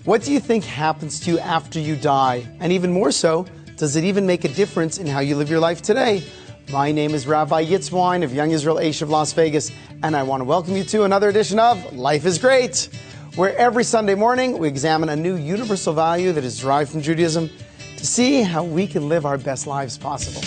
What do you think happens to you after you die? And even more so, does it even make a difference in how you live your life today? My name is Rabbi Yitz Wyne of Young Israel Aish of Las Vegas, and I want to welcome you to another edition of Life is Great, where every Sunday morning we examine a new universal value that is derived from Judaism to see how we can live our best lives possible.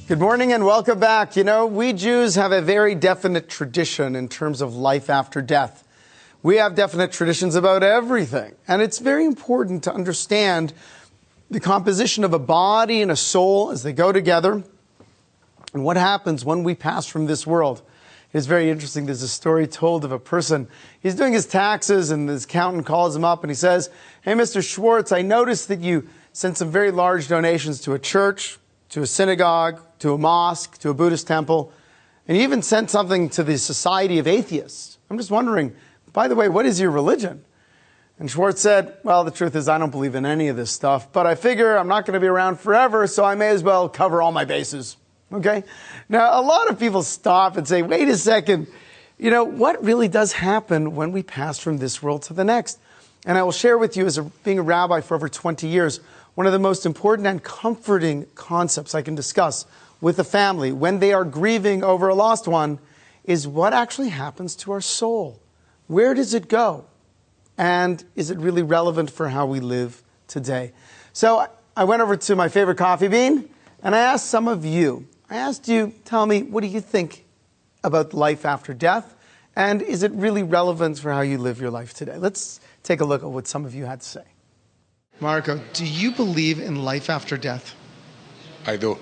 Good morning and welcome back. You know, we Jews have a very definite tradition in terms of life after death. We have definite traditions about everything, and it's very important to understand the composition of a body and a soul as they go together and what happens when we pass from this world. It's very interesting. There's a story told of a person. He's doing his taxes and his accountant calls him up and he says, "Hey, Mr. Schwartz, I noticed that you sent some very large donations to a church, to a synagogue, to a mosque, to a Buddhist temple, and you even sent something to the Society of Atheists. I'm just wondering, by the way, what is your religion?" And Schwartz said, "Well, the truth is I don't believe in any of this stuff, but I figure I'm not going to be around forever, so I may as well cover all my bases." Okay? Now, a lot of people stop and say, wait a second, you know, what really does happen when we pass from this world to the next? And I will share with you, being a rabbi for over 20 years, one of the most important and comforting concepts I can discuss with a family when they are grieving over a lost one is what actually happens to our soul. Where does it go? And is it really relevant for how we live today? So I went over to my favorite coffee bean and I asked some of you, tell me, what do you think about life after death? And is it really relevant for how you live your life today? Let's take a look at what some of you had to say. Marco, do you believe in life after death? I do.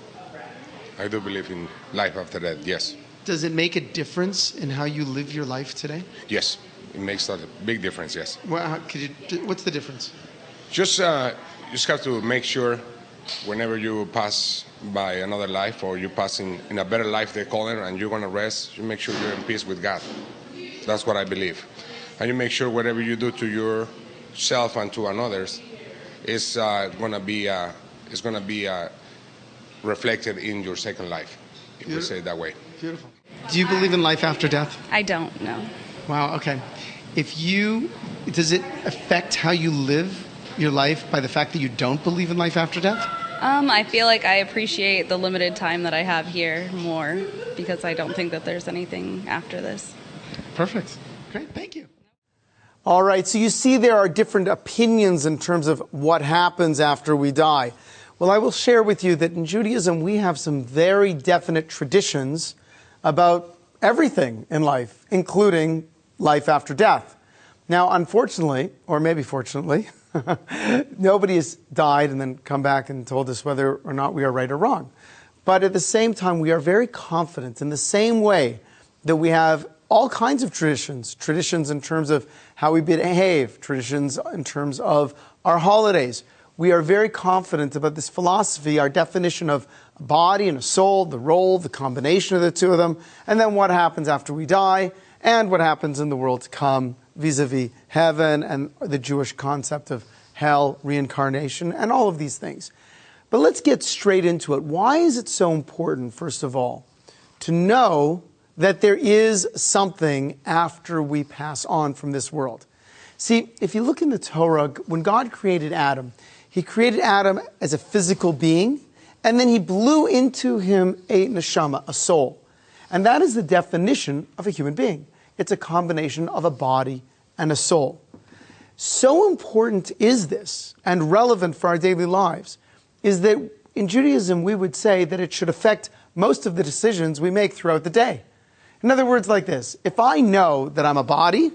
I do believe in life after death, yes. Does it make a difference in how you live your life today? Yes, it makes a big difference, yes. Well, what's the difference? Just have to make sure whenever you pass by another life or you pass in a better life, they call it, and you're going to rest, you make sure you're in peace with God. That's what I believe. And you make sure whatever you do to yourself and to others is going to be reflected in your second life, if we say it that way. Beautiful. Do you believe in life after death? I don't know. Wow, okay. Does it affect how you live your life by the fact that you don't believe in life after death? I feel like I appreciate the limited time that I have here more because I don't think that there's anything after this. Perfect. Great, thank you. All right, so you see there are different opinions in terms of what happens after we die. Well, I will share with you that in Judaism we have some very definite traditions about everything in life, including life after death. Now, unfortunately, or maybe fortunately, nobody has died and then come back and told us whether or not we are right or wrong. But at the same time, we are very confident in the same way that we have all kinds of traditions in terms of how we behave, traditions in terms of our holidays. We are very confident about this philosophy, our definition of a body and a soul, the role, the combination of the two of them, and then what happens after we die, and what happens in the world to come, vis-a-vis heaven and the Jewish concept of hell, reincarnation, and all of these things. But let's get straight into it. Why is it so important, first of all, to know that there is something after we pass on from this world? See, if you look in the Torah, when God created Adam, He created Adam as a physical being, and then He blew into him a neshama, a soul. And that is the definition of a human being. It's a combination of a body and a soul. So important is this, and relevant for our daily lives, is that in Judaism we would say that it should affect most of the decisions we make throughout the day. In other words, like this: if I know that I'm a body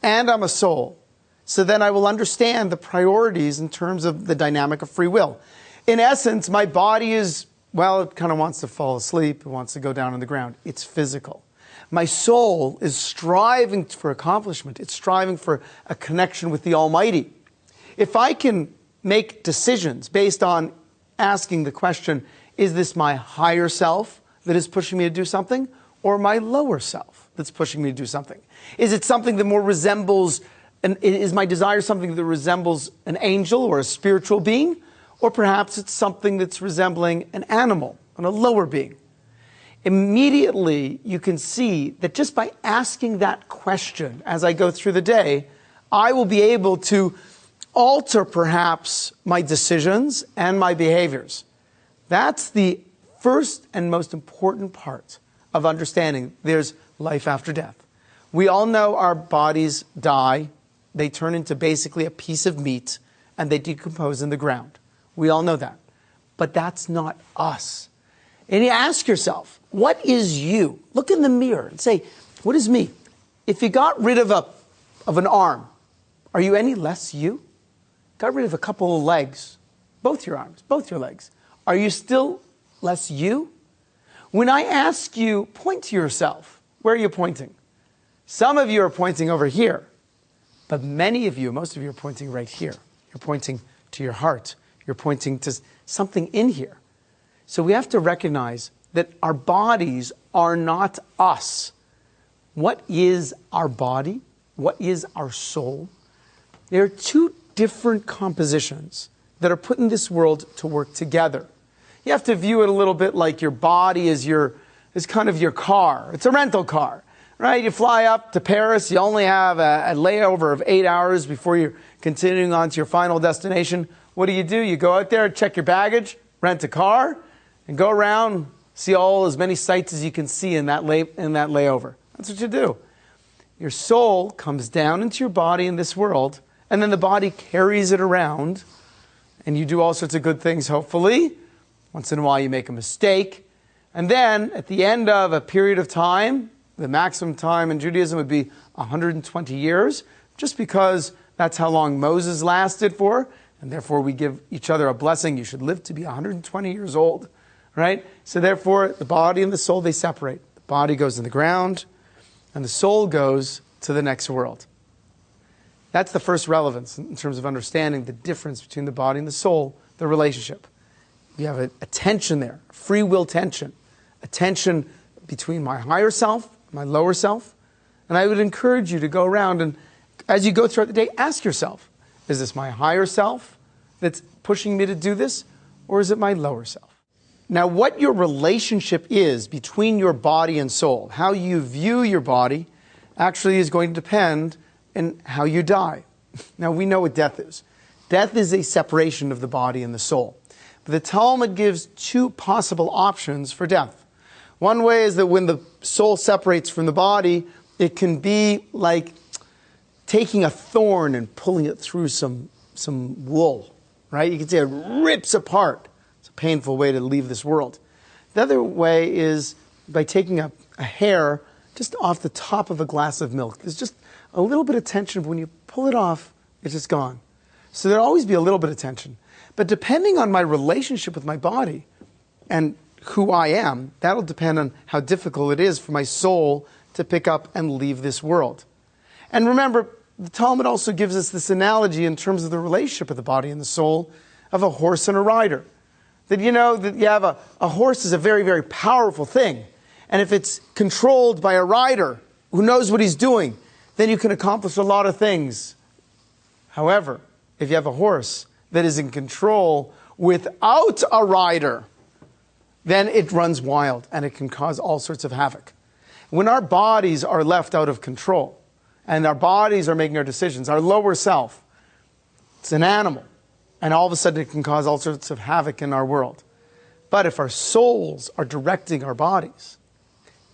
and I'm a soul, so then I will understand the priorities in terms of the dynamic of free will. In essence, my body is, well, it kind of wants to fall asleep, it wants to go down on the ground. It's physical. My soul is striving for accomplishment. It's striving for a connection with the Almighty. If I can make decisions based on asking the question, is this my higher self that is pushing me to do something, or my lower self that's pushing me to do something? Is it something that more resembles, is my desire something that resembles an angel or a spiritual being? Or perhaps it's something that's resembling an animal and a lower being. immediately you can see that just by asking that question as I go through the day, I will be able to alter perhaps my decisions and my behaviors. That's the first and most important part of understanding there's life after death. We all know our bodies die. They turn into basically a piece of meat and they decompose in the ground. We all know that. But that's not us. And you ask yourself, what is you? Look in the mirror and say, what is me? If you got rid of an arm, are you any less you? Got rid of a couple of legs, both your arms, both your legs. Are you still less you? When I ask you, point to yourself. Where are you pointing? Some of you are pointing over here, but many of you, most of you are pointing right here. You're pointing to your heart. You're pointing to something in here. So we have to recognize that our bodies are not us. What is our body? What is our soul? There are two different compositions that are put in this world to work together. You have to view it a little bit like your body is kind of your car. It's a rental car, right? You fly up to Paris. You only have a layover of 8 hours before you're continuing on to your final destination. What do? You go out there, check your baggage, rent a car, and go around, see as many sights as you can see in that layover. That's what you do. Your soul comes down into your body in this world, and then the body carries it around, and you do all sorts of good things, hopefully. Once in a while you make a mistake. And then, at the end of a period of time, the maximum time in Judaism would be 120 years, just because that's how long Moses lasted for, and therefore we give each other a blessing. You should live to be 120 years old, right? So therefore, the body and the soul, they separate. The body goes in the ground, and the soul goes to the next world. That's the first relevance in terms of understanding the difference between the body and the soul, the relationship. You have a tension there, free will tension, a tension between my higher self, my lower self. And I would encourage you to go around and, as you go throughout the day, ask yourself, is this my higher self that's pushing me to do this, or is it my lower self? Now, what your relationship is between your body and soul, how you view your body, actually is going to depend on how you die. Now, we know what death is. Death is a separation of the body and the soul. But the Talmud gives two possible options for death. One way is that when the soul separates from the body, it can be like taking a thorn and pulling it through some wool, right? You can say it rips apart. It's a painful way to leave this world. The other way is by taking a hair just off the top of a glass of milk. There's just a little bit of tension, but when you pull it off, it's just gone. So there'll always be a little bit of tension. But depending on my relationship with my body and who I am, that'll depend on how difficult it is for my soul to pick up and leave this world. And remember, the Talmud also gives us this analogy in terms of the relationship of the body and the soul of a horse and a rider. That you know that you have a horse is a very, very powerful thing. And if it's controlled by a rider who knows what he's doing, then you can accomplish a lot of things. However, if you have a horse that is in control without a rider, then it runs wild and it can cause all sorts of havoc. When our bodies are left out of control and our bodies are making our decisions, our lower self, it's an animal, and all of a sudden it can cause all sorts of havoc in our world. But if our souls are directing our bodies,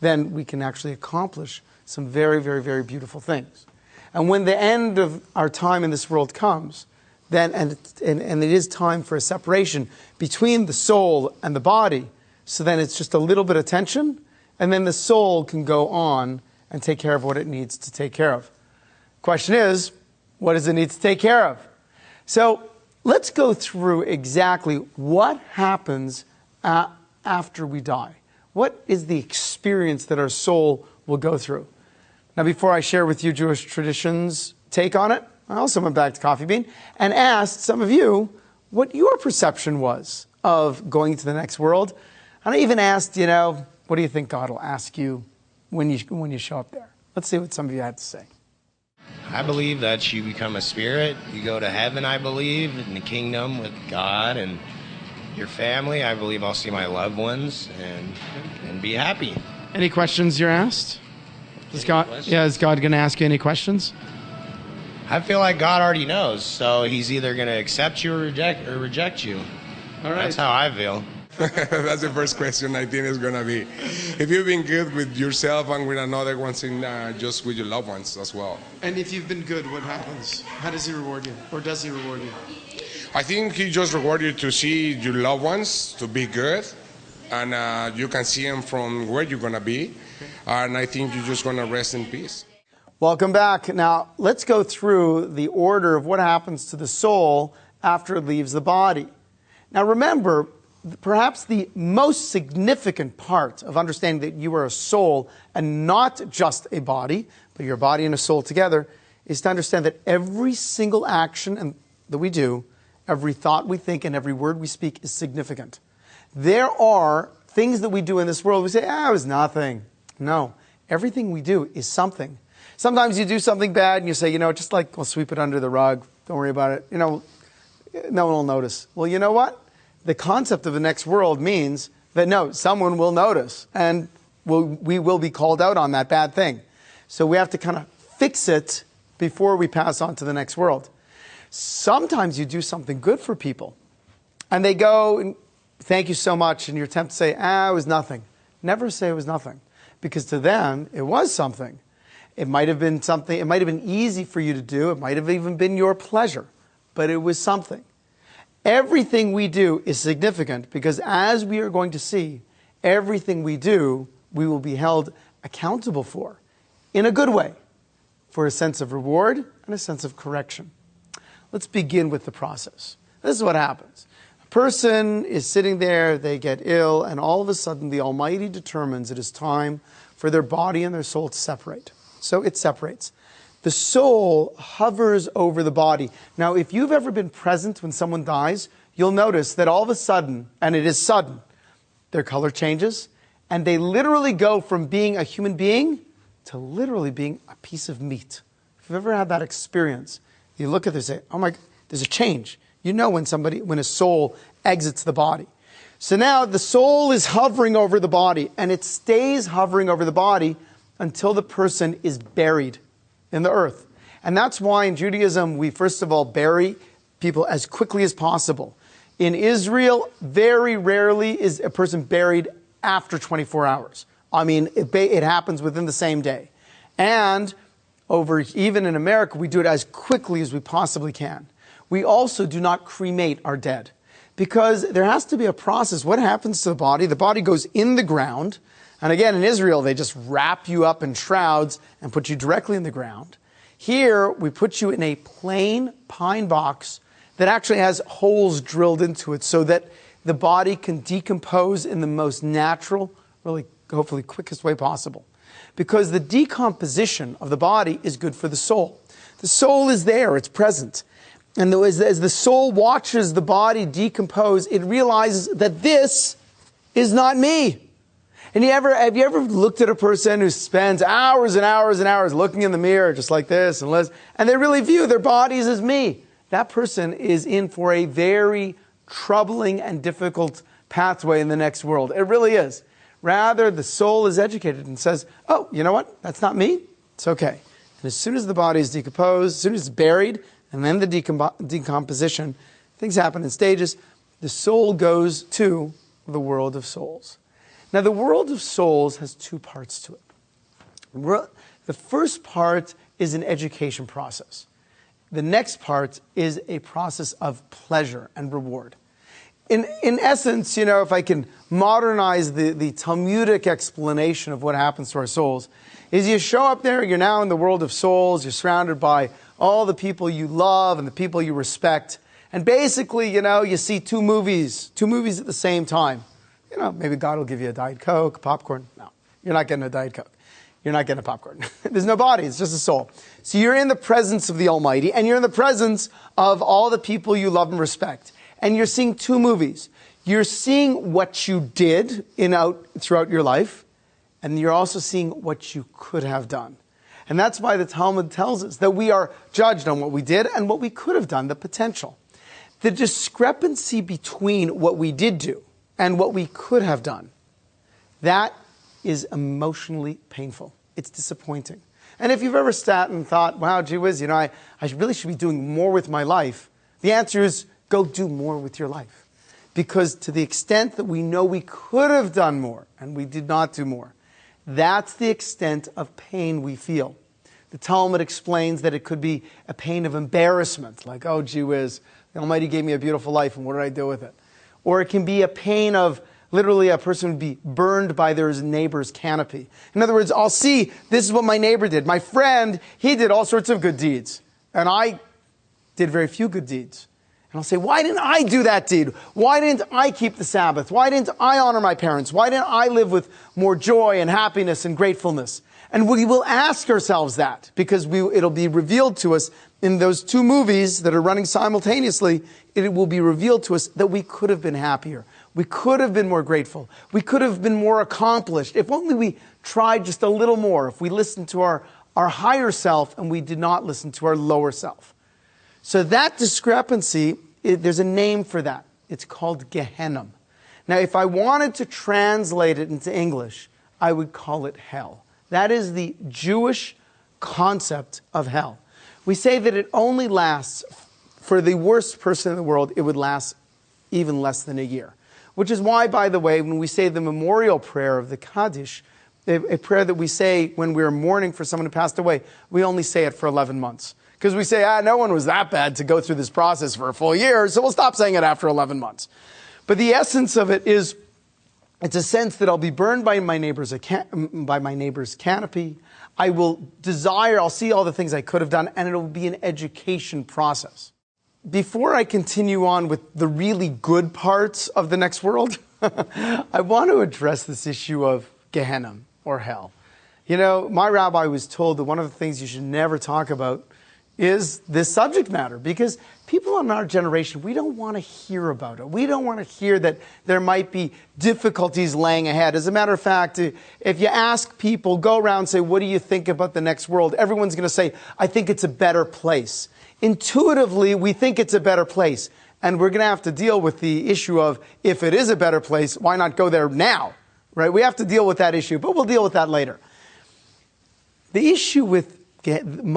then we can actually accomplish some very, very, very beautiful things. And when the end of our time in this world comes, then and it is time for a separation between the soul and the body, so then it's just a little bit of tension, and then the soul can go on and take care of what it needs to take care of. Question is, what does it need to take care of? So let's go through exactly what happens after we die. What is the experience that our soul will go through? Now, before I share with you Jewish tradition's take on it, I also went back to Coffee Bean and asked some of you what your perception was of going to the next world. And I even asked, what do you think God will ask you when you show up there? Let's see what some of you had to say. I believe that you become a spirit. You go to heaven, I believe, in the kingdom with God, and your family. I believe I'll see my loved ones and be happy. Any questions you're asked? Is God going to ask you any questions? I feel like God already knows, so he's either going to accept you or reject you. All right. That's how I feel. That's the first question I think is going to be. If you've been good with yourself and with another ones in just with your loved ones as well. And if you've been good, what happens? How does he reward you? Or does he reward you? I think he just reward you to see your loved ones, to be good, and you can see them from where you're going to be. And I think you're just going to rest in peace. Welcome back. Now, let's go through the order of what happens to the soul after it leaves the body. Now, remember, perhaps the most significant part of understanding that you are a soul and not just a body, but your body and a soul together, is to understand that every single action that we do, every thought we think, and every word we speak is significant. There are things that we do in this world, we say, it was nothing. No, everything we do is something. Sometimes you do something bad and you say, just like, we'll sweep it under the rug. Don't worry about it. No one will notice. Well, you know what? The concept of the next world means that no, someone will notice and we will be called out on that bad thing. So we have to kind of fix it before we pass on to the next world. Sometimes you do something good for people and they go, and thank you so much, and you're tempted to say, it was nothing. Never say it was nothing, because to them, it was something. It might have been something, it might have been easy for you to do, it might have even been your pleasure, but it was something. Everything we do is significant because, as we are going to see, everything we do, we will be held accountable for, in a good way, for a sense of reward and a sense of correction. Let's begin with the process. This is what happens. A person is sitting there, they get ill, and all of a sudden the Almighty determines it is time for their body and their soul to separate. So it separates. The soul hovers over the body. Now, if you've ever been present when someone dies, you'll notice that all of a sudden, and it is sudden, their color changes, and they literally go from being a human being to literally being a piece of meat. If you've ever had that experience, you look at this and say, oh my, there's a change. You know when a soul exits the body. So now the soul is hovering over the body, and it stays hovering over the body until the person is buried in the earth. And that's why in Judaism, we first of all bury people as quickly as possible. In Israel, very rarely is a person buried after 24 hours. I mean, it happens within the same day. And even in America, we do it as quickly as we possibly can. We also do not cremate our dead, because there has to be a process. What happens to the body? The body goes in the ground. And again, in Israel, they just wrap you up in shrouds and put you directly in the ground. Here, we put you in a plain pine box that actually has holes drilled into it so that the body can decompose in the most natural, really, hopefully, quickest way possible. Because the decomposition of the body is good for the soul. The soul is there, it's present. And as the soul watches the body decompose, it realizes that this is not me. And have you ever looked at a person who spends hours and hours and hours looking in the mirror just like this and they really view their bodies as me? That person is in for a very troubling and difficult pathway in the next world. It really is. Rather, the soul is educated and says, oh, you know what? That's not me. It's okay. And as soon as the body is decomposed, as soon as it's buried, and then the decomposition, things happen in stages, the soul goes to the world of souls. Now, the world of souls has two parts to it. The first part is an education process. The next part is a process of pleasure and reward. In essence, if I can modernize the Talmudic explanation of what happens to our souls, is you show up there, you're now in the world of souls, you're surrounded by all the people you love and the people you respect, and basically, you see two movies at the same time. Maybe God will give you a Diet Coke, popcorn. No, you're not getting a Diet Coke. You're not getting a popcorn. There's no body, it's just a soul. So you're in the presence of the Almighty, and you're in the presence of all the people you love and respect. And you're seeing two movies. You're seeing what you did throughout your life, and you're also seeing what you could have done. And that's why the Talmud tells us that we are judged on what we did and what we could have done, the potential. The discrepancy between what we did do and what we could have done, that is emotionally painful. It's disappointing. And if you've ever sat and thought, wow, gee whiz, I really should be doing more with my life, the answer is go do more with your life. Because to the extent that we know we could have done more and we did not do more, that's the extent of pain we feel. The Talmud explains that it could be a pain of embarrassment, like, oh, gee whiz, the Almighty gave me a beautiful life, and what did I do with it? Or it can be a pain of, literally, a person would be burned by their neighbor's canopy. In other words, I'll see, this is what my neighbor did. My friend, he did all sorts of good deeds, and I did very few good deeds. And I'll say, why didn't I do that deed? Why didn't I keep the Sabbath? Why didn't I honor my parents? Why didn't I live with more joy and happiness and gratefulness? And we will ask ourselves that, because it'll be revealed to us in those two movies that are running simultaneously. It will be revealed to us that we could have been happier. We could have been more grateful. We could have been more accomplished. If only we tried just a little more. If we listened to our higher self and we did not listen to our lower self. So that discrepancy, there's a name for that. It's called Gehenna. Now, if I wanted to translate it into English, I would call it hell. That is the Jewish concept of hell. We say that it only lasts, for the worst person in the world, it would last even less than a year. Which is why, by the way, when we say the memorial prayer of the Kaddish, a prayer that we say when we're mourning for someone who passed away, we only say it for 11 months. Because we say, no one was that bad to go through this process for a full year, so we'll stop saying it after 11 months. But the essence of it is, it's a sense that I'll be burned by my neighbor's canopy. I'll see all the things I could have done, and it'll be an education process. Before I continue on with the really good parts of the next world, I want to address this issue of Gehenna, or hell. My rabbi was told that one of the things you should never talk about is this subject matter, because people in our generation, we don't want to hear about it. We don't want to hear that there might be difficulties laying ahead. As a matter of fact, if you ask people, go around and say, what do you think about the next world? Everyone's going to say, I think it's a better place. Intuitively, we think it's a better place. And we're going to have to deal with the issue of, if it is a better place, why not go there now? Right? We have to deal with that issue, but we'll deal with that later. The issue with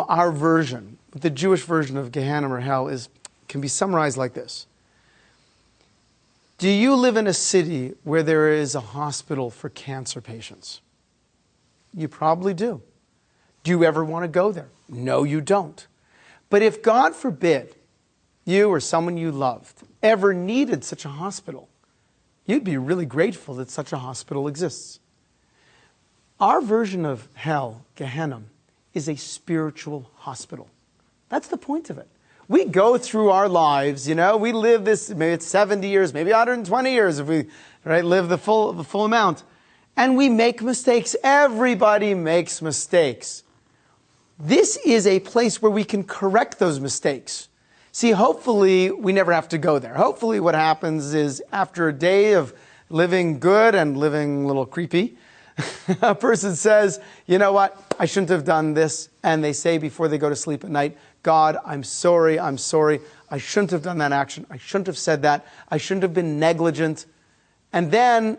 our version, the Jewish version of Gehenna or hell, can be summarized like this. Do you live in a city where there is a hospital for cancer patients? You probably do. Do you ever want to go there? No, you don't. But if, God forbid, you or someone you loved ever needed such a hospital, you'd be really grateful that such a hospital exists. Our version of hell, Gehenna, is a spiritual hospital. That's the point of it. We go through our lives, we live this, maybe it's 70 years, maybe 120 years if we live the full amount. And we make mistakes. Everybody makes mistakes. This is a place where we can correct those mistakes. See, hopefully we never have to go there. Hopefully what happens is, after a day of living good and living a little creepy, a person says, you know what, I shouldn't have done this. And they say before they go to sleep at night, God, I'm sorry. I shouldn't have done that action. I shouldn't have said that. I shouldn't have been negligent. And then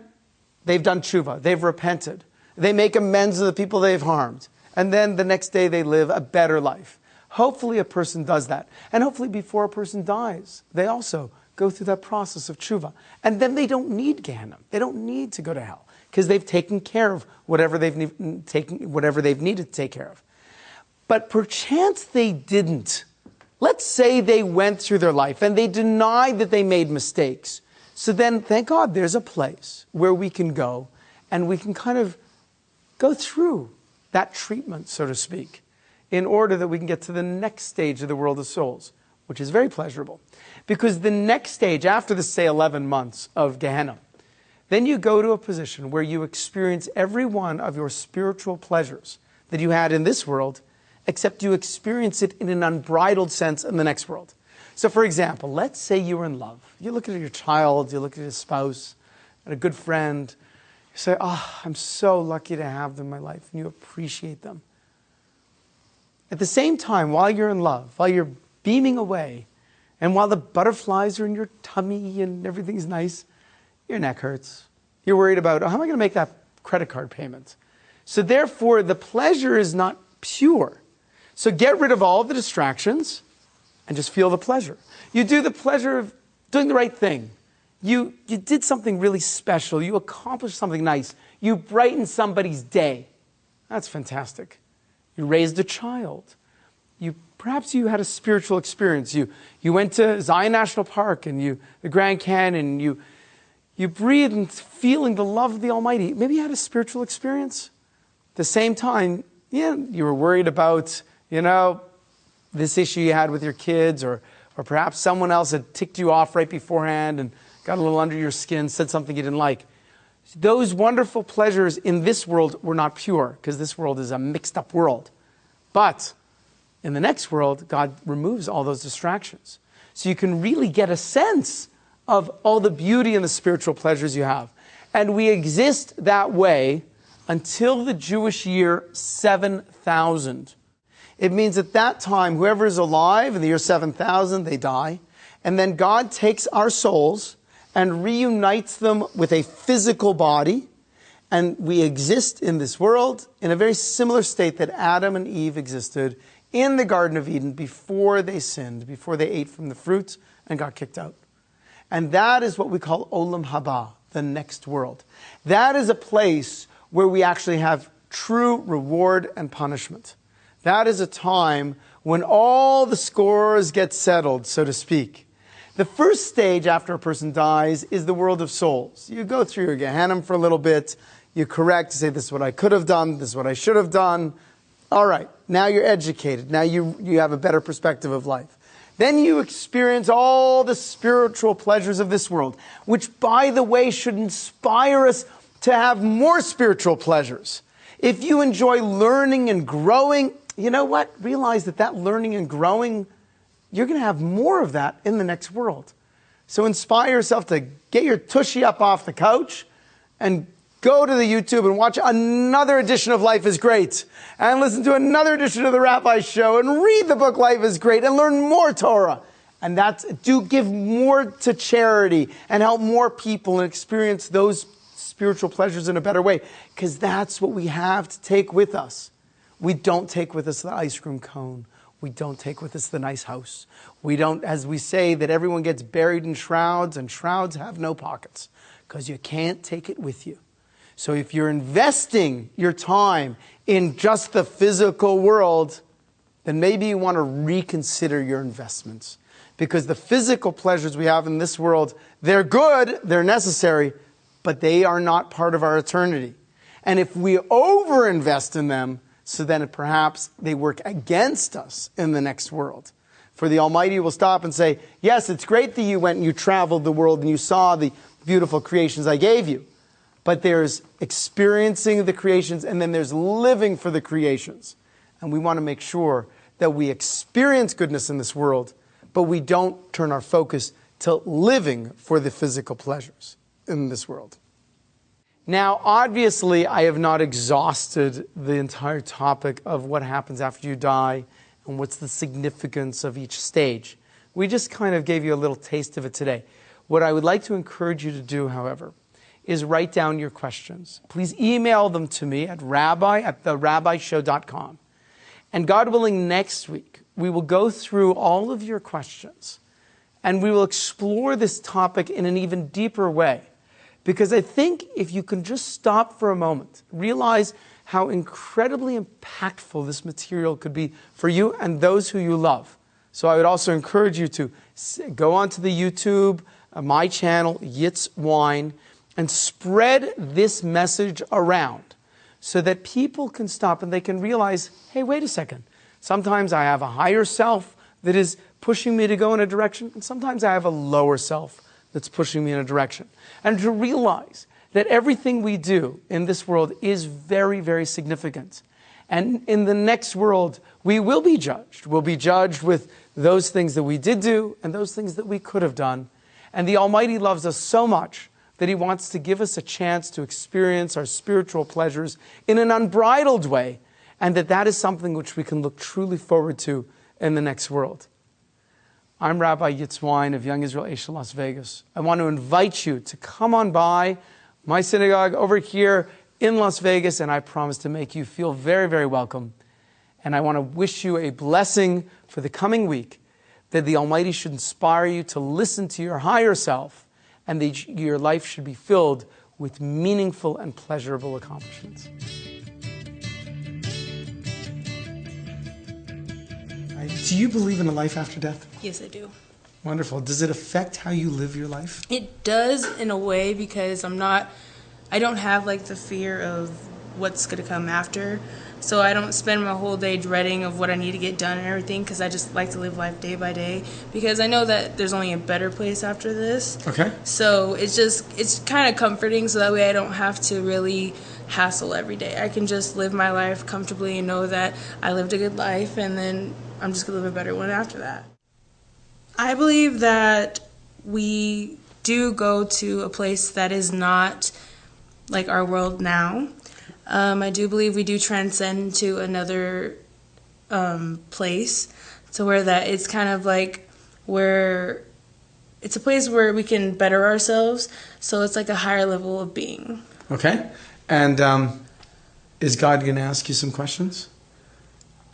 they've done tshuva. They've repented. They make amends to the people they've harmed. And then the next day they live a better life. Hopefully a person does that. And hopefully before a person dies, they also go through that process of tshuva. And then they don't need Gehenna. They don't need to go to hell, because they've taken care of whatever they've needed to take care of. But perchance they didn't. Let's say they went through their life and they denied that they made mistakes. So then, thank God, there's a place where we can go and we can kind of go through that treatment, so to speak, in order that we can get to the next stage of the world of souls, which is very pleasurable. Because the next stage, after the, say, 11 months of Gehenna, then you go to a position where you experience every one of your spiritual pleasures that you had in this world, except you experience it in an unbridled sense in the next world. So, for example, let's say you're in love. You look at your child, you look at your spouse, and a good friend. You say, oh, I'm so lucky to have them in my life, and you appreciate them. At the same time, while you're in love, while you're beaming away, And while the butterflies are in your tummy and everything's nice, your neck hurts. You're worried about, oh, how am I going to make that credit card payment? So therefore, the pleasure is not pure. So get rid of all the distractions and just feel the pleasure. You do the pleasure of doing the right thing. You did something really special. You accomplished something nice. You brightened somebody's day. That's fantastic. You raised a child. Perhaps you had a spiritual experience. You went to Zion National Park and the Grand Canyon. You breathed and feeling the love of the Almighty. Maybe you had a spiritual experience. At the same time, you were worried about, this issue you had with your kids, or perhaps someone else had ticked you off right beforehand and got a little under your skin, said something you didn't like. Those wonderful pleasures in this world were not pure, because this world is a mixed up world. But in the next world, God removes all those distractions. So you can really get a sense of all the beauty and the spiritual pleasures you have. And we exist that way until the Jewish year 7000. It means at that time, whoever is alive in the year 7000, they die. And then God takes our souls and reunites them with a physical body. And we exist in this world in a very similar state that Adam and Eve existed in the Garden of Eden before they sinned, before they ate from the fruit and got kicked out. And that is what we call Olam Haba, the next world. That is a place where we actually have true reward and punishment. That is a time when all the scores get settled, so to speak. The first stage after a person dies is the world of souls. You go through your Gehenna for a little bit, you correct, you say, this is what I could have done, this is what I should have done. All right, now you're educated, now you have a better perspective of life. Then you experience all the spiritual pleasures of this world, which, by the way, should inspire us to have more spiritual pleasures. If you enjoy learning and growing, you know what? Realize that learning and growing, you're going to have more of that in the next world. So inspire yourself to get your tushy up off the couch and go to the YouTube and watch another edition of Life is Great, and listen to another edition of the Rabbi Show, and read the book Life is Great, and learn more Torah. And do give more to charity and help more people and experience those spiritual pleasures in a better way, because that's what we have to take with us. We don't take with us the ice cream cone. We don't take with us the nice house. We don't, as we say, that everyone gets buried in shrouds, and shrouds have no pockets, because you can't take it with you. So if you're investing your time in just the physical world, then maybe you want to reconsider your investments. Because the physical pleasures we have in this world, they're good, they're necessary, but they are not part of our eternity. And if we overinvest in them, so then perhaps they work against us in the next world. For the Almighty will stop and say, yes, it's great that you went and you traveled the world and you saw the beautiful creations I gave you. But there's experiencing the creations, and then there's living for the creations. And we want to make sure that we experience goodness in this world, but we don't turn our focus to living for the physical pleasures in this world. Now, obviously, I have not exhausted the entire topic of what happens after you die and what's the significance of each stage. We just kind of gave you a little taste of it today. What I would like to encourage you to do, however, is write down your questions. Please email them to me at rabbi@therabbishow.com. And God willing, next week, we will go through all of your questions and we will explore this topic in an even deeper way. Because I think if you can just stop for a moment, realize how incredibly impactful this material could be for you and those who you love. So I would also encourage you to go onto the YouTube, my channel, Yitz Wyne, and spread this message around so that people can stop and they can realize, hey, wait a second. Sometimes I have a higher self that is pushing me to go in a direction, and sometimes I have a lower self that's pushing me in a direction. And to realize that everything we do in this world is very, very significant. And in the next world, we will be judged. We'll be judged with those things that we did do and those things that we could have done. And the Almighty loves us so much that He wants to give us a chance to experience our spiritual pleasures in an unbridled way, and that is something which we can look truly forward to in the next world. I'm Rabbi Yitz Wyne of Young Israel Aish Las Vegas. I want to invite you to come on by my synagogue over here in Las Vegas, and I promise to make you feel very, very welcome. And I want to wish you a blessing for the coming week, that the Almighty should inspire you to listen to your higher self, and that your life should be filled with meaningful and pleasurable accomplishments. Do you believe in a life after death? Yes, I do. Wonderful. Does it affect how you live your life? It does in a way, because I don't have like the fear of what's going to come after. So I don't spend my whole day dreading of what I need to get done and everything, because I just like to live life day by day, because I know that there's only a better place after this. Okay. So it's kind of comforting, so that way I don't have to really hassle every day. I can just live my life comfortably and know that I lived a good life, and then I'm just going to live a better one after that. I believe that we do go to a place that is not like our world now. I do believe we do transcend to another place, to where that it's kind of like where it's a place where we can better ourselves. So it's like a higher level of being. Okay. And is God going to ask you some questions?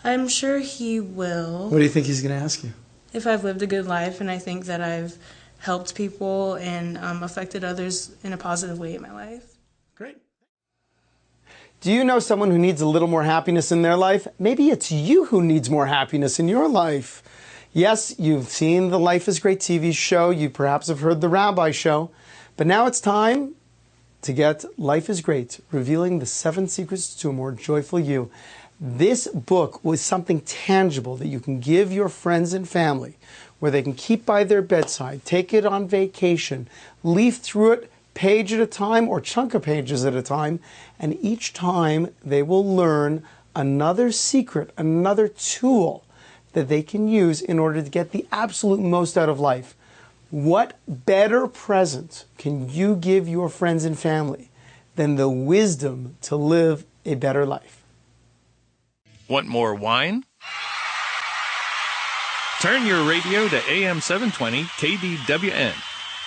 I'm sure he will. What do you think he's going to ask you? If I've lived a good life, and I think that I've helped people and affected others in a positive way in my life. Great. Do you know someone who needs a little more happiness in their life? Maybe it's you who needs more happiness in your life. Yes, you've seen the Life is Great TV show. You perhaps have heard the Rabbi Show. But now it's time to get Life is Great, revealing the 7 secrets to a more joyful you. This book was something tangible that you can give your friends and family, where they can keep by their bedside, take it on vacation, leaf through it page at a time or chunk of pages at a time, and each time they will learn another secret, another tool that they can use in order to get the absolute most out of life. What better present can you give your friends and family than the wisdom to live a better life? Want more wine? Turn your radio to AM 720 KDWN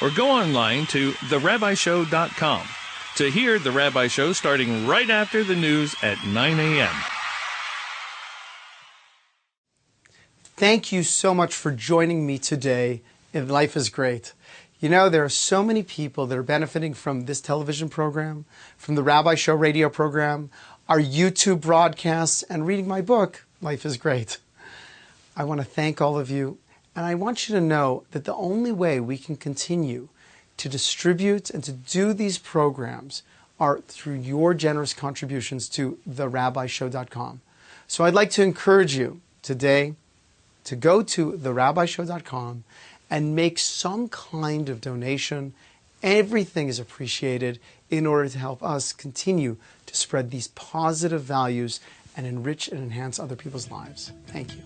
or go online to therabbishow.com to hear The Rabbi Show starting right after the news at 9 a.m. Thank you so much for joining me today in Life is Great. You know, there are so many people that are benefiting from this television program, from the Rabbi Show radio program, our YouTube broadcasts, and reading my book, Life is Great. I want to thank all of you, and I want you to know that the only way we can continue to distribute and to do these programs are through your generous contributions to therabbishow.com. So I'd like to encourage you today to go to therabbishow.com and make some kind of donation. Everything is appreciated in order to help us continue to spread these positive values and enrich and enhance other people's lives. Thank you.